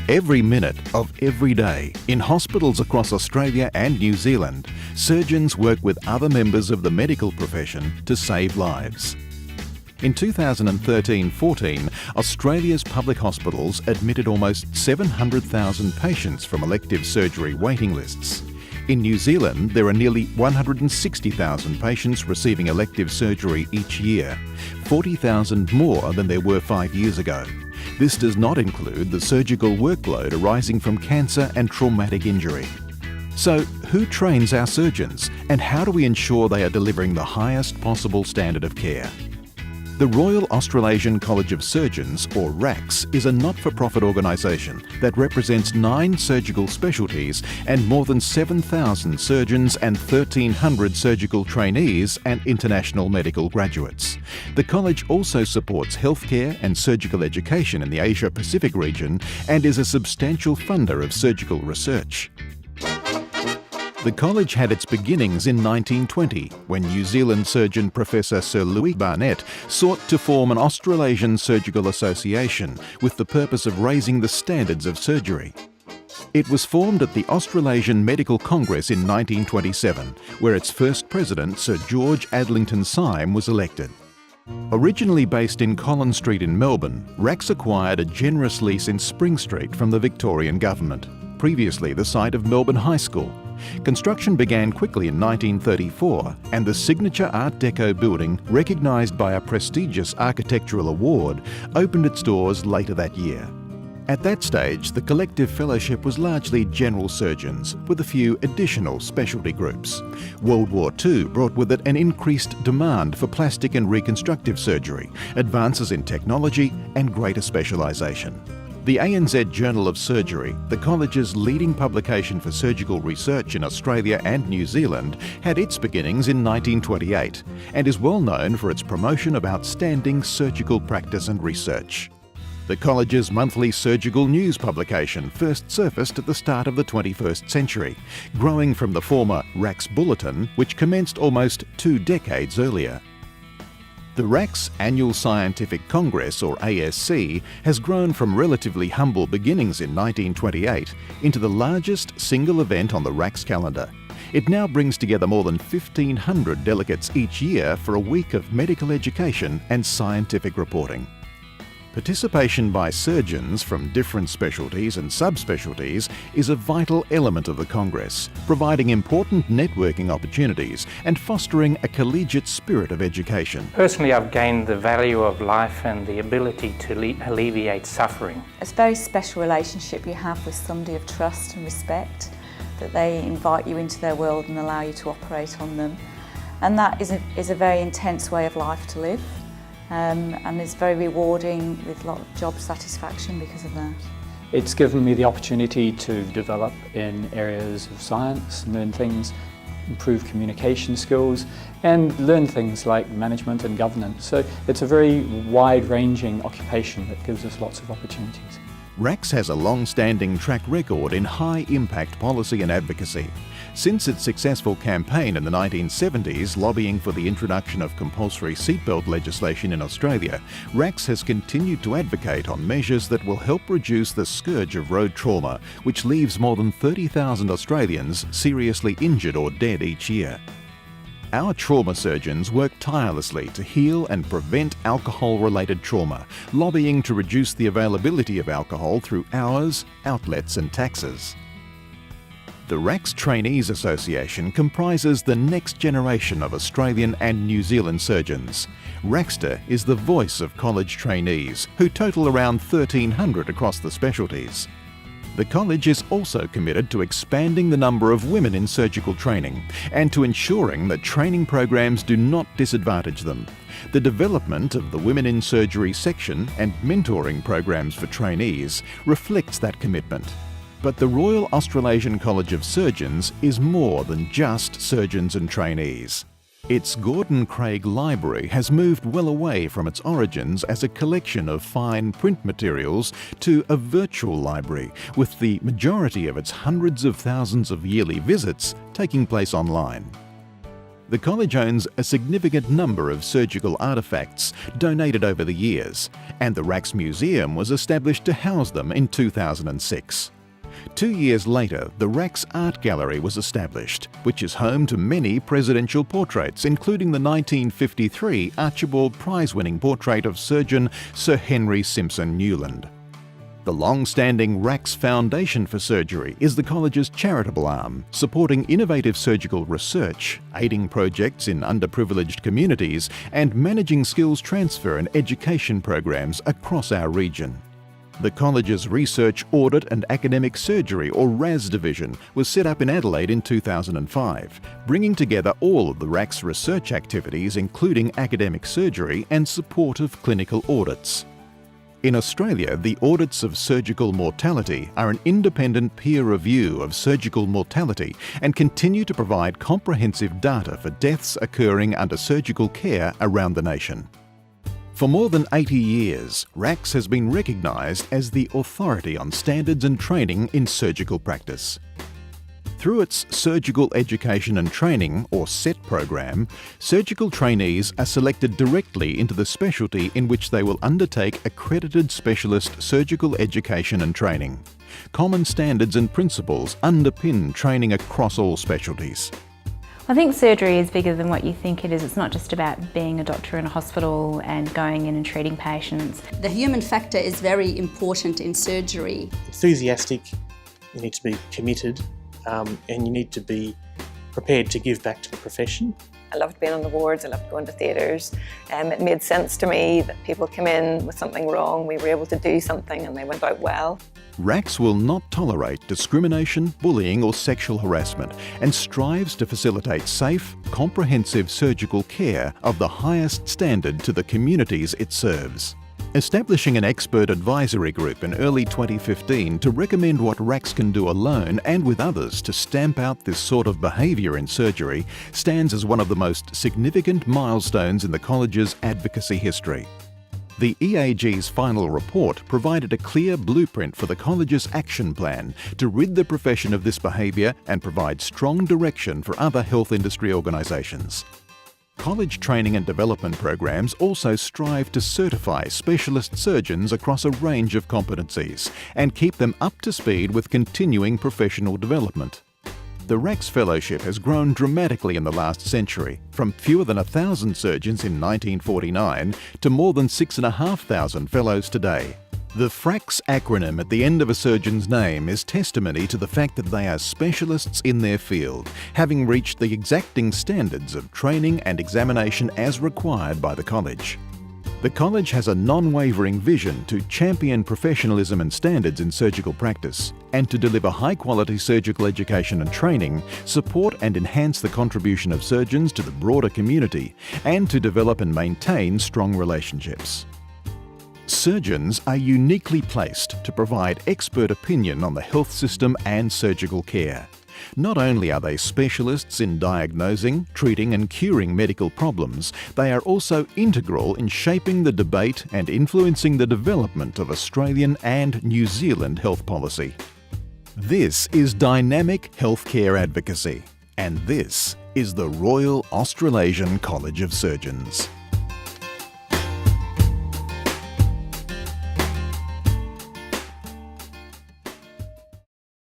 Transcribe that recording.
Every minute of every day, in hospitals across Australia and New Zealand, surgeons work with other members of the medical profession to save lives. In 2013-14, Australia's public hospitals admitted almost 700,000 patients from elective surgery waiting lists. In New Zealand, there are nearly 160,000 patients receiving elective surgery each year, 40,000 more than there were 5 years ago. This does not include the surgical workload arising from cancer and traumatic injury. So, who trains our surgeons, and how do we ensure they are delivering the highest possible standard of care? The Royal Australasian College of Surgeons, or RACS, is a not-for-profit organisation that represents 9 surgical specialties and more than 7,000 surgeons and 1,300 surgical trainees and international medical graduates. The college also supports healthcare and surgical education in the Asia-Pacific region and is a substantial funder of surgical research. The college had its beginnings in 1920 when New Zealand surgeon Professor Sir Louis Barnett sought to form an Australasian Surgical Association with the purpose of raising the standards of surgery. It was formed at the Australasian Medical Congress in 1927, where its first president, Sir George Adlington Syme, was elected. Originally based in Collins Street in Melbourne, RACS acquired a generous lease in Spring Street from the Victorian government, previously the site of Melbourne High School. Construction began quickly in 1934, and the signature Art Deco building, recognised by a prestigious architectural award, opened its doors later that year. At that stage, the collective fellowship was largely general surgeons, with a few additional specialty groups. World War II brought with it an increased demand for plastic and reconstructive surgery, advances in technology and greater specialisation. The ANZ Journal of Surgery, the college's leading publication for surgical research in Australia and New Zealand, had its beginnings in 1928 and is well known for its promotion of outstanding surgical practice and research. The college's monthly surgical news publication first surfaced at the start of the 21st century, growing from the former RACS Bulletin, which commenced almost 2 decades earlier. The RACS Annual Scientific Congress, or ASC, has grown from relatively humble beginnings in 1928 into the largest single event on the RACS calendar. It now brings together more than 1,500 delegates each year for a week of medical education and scientific reporting. Participation by surgeons from different specialties and subspecialties is a vital element of the Congress, providing important networking opportunities and fostering a collegiate spirit of education. Personally, I've gained the value of life and the ability to alleviate suffering. It's a very special relationship you have with somebody of trust and respect, that they invite you into their world and allow you to operate on them. And that is a very intense way of life to live. And it's very rewarding with a lot of job satisfaction because of that. It's given me the opportunity to develop in areas of science, learn things, improve communication skills, and learn things like management and governance. So it's a very wide-ranging occupation that gives us lots of opportunities. RACS has a long-standing track record in high-impact policy and advocacy. Since its successful campaign in the 1970s lobbying for the introduction of compulsory seatbelt legislation in Australia, RACS has continued to advocate on measures that will help reduce the scourge of road trauma, which leaves more than 30,000 Australians seriously injured or dead each year. Our trauma surgeons work tirelessly to heal and prevent alcohol-related trauma, lobbying to reduce the availability of alcohol through hours, outlets and taxes. The RACS Trainees Association comprises the next generation of Australian and New Zealand surgeons. RACSTA is the voice of college trainees, who total around 1,300 across the specialties. The college is also committed to expanding the number of women in surgical training and to ensuring that training programs do not disadvantage them. The development of the Women in Surgery section and mentoring programs for trainees reflects that commitment. But the Royal Australasian College of Surgeons is more than just surgeons and trainees. Its Gordon Craig Library has moved well away from its origins as a collection of fine print materials to a virtual library, with the majority of its hundreds of thousands of yearly visits taking place online. The college owns a significant number of surgical artefacts donated over the years, and the RACS Museum was established to house them in 2006. 2 years later, the RACS Art Gallery was established, which is home to many presidential portraits, including the 1953 Archibald Prize-winning portrait of surgeon Sir Henry Simpson Newland. The long-standing RACS Foundation for Surgery is the college's charitable arm, supporting innovative surgical research, aiding projects in underprivileged communities, and managing skills transfer and education programs across our region. The college's Research, Audit and Academic Surgery, or RAS division, was set up in Adelaide in 2005, bringing together all of the RACS research activities, including academic surgery and support of clinical audits. In Australia, the audits of surgical mortality are an independent peer review of surgical mortality and continue to provide comprehensive data for deaths occurring under surgical care around the nation. For more than 80 years, RACS has been recognised as the authority on standards and training in surgical practice. Through its Surgical Education and Training, or SET program, surgical trainees are selected directly into the specialty in which they will undertake accredited specialist surgical education and training. Common standards and principles underpin training across all specialties. I think surgery is bigger than what you think it is. It's not just about being a doctor in a hospital and going in and treating patients. The human factor is very important in surgery. Enthusiastic, you need to be committed, and you need to be prepared to give back to the profession. I loved being on the wards, I loved going to theatres. It made sense to me that people come in with something wrong, we were able to do something and they went out well. RACS will not tolerate discrimination, bullying or sexual harassment and strives to facilitate safe, comprehensive surgical care of the highest standard to the communities it serves. Establishing an expert advisory group in early 2015 to recommend what RACS can do alone and with others to stamp out this sort of behaviour in surgery stands as one of the most significant milestones in the college's advocacy history. The EAG's final report provided a clear blueprint for the college's action plan to rid the profession of this behaviour and provide strong direction for other health industry organisations. College training and development programs also strive to certify specialist surgeons across a range of competencies and keep them up to speed with continuing professional development. The RACS Fellowship has grown dramatically in the last century, from fewer than 1,000 surgeons in 1949 to more than 6,500 fellows today. The FRACS acronym at the end of a surgeon's name is testimony to the fact that they are specialists in their field, having reached the exacting standards of training and examination as required by the college. The college has a non-wavering vision to champion professionalism and standards in surgical practice and to deliver high-quality surgical education and training, support and enhance the contribution of surgeons to the broader community, and to develop and maintain strong relationships. Surgeons are uniquely placed to provide expert opinion on the health system and surgical care. Not only are they specialists in diagnosing, treating and curing medical problems, they are also integral in shaping the debate and influencing the development of Australian and New Zealand health policy. This is dynamic healthcare advocacy, and this is the Royal Australasian College of Surgeons.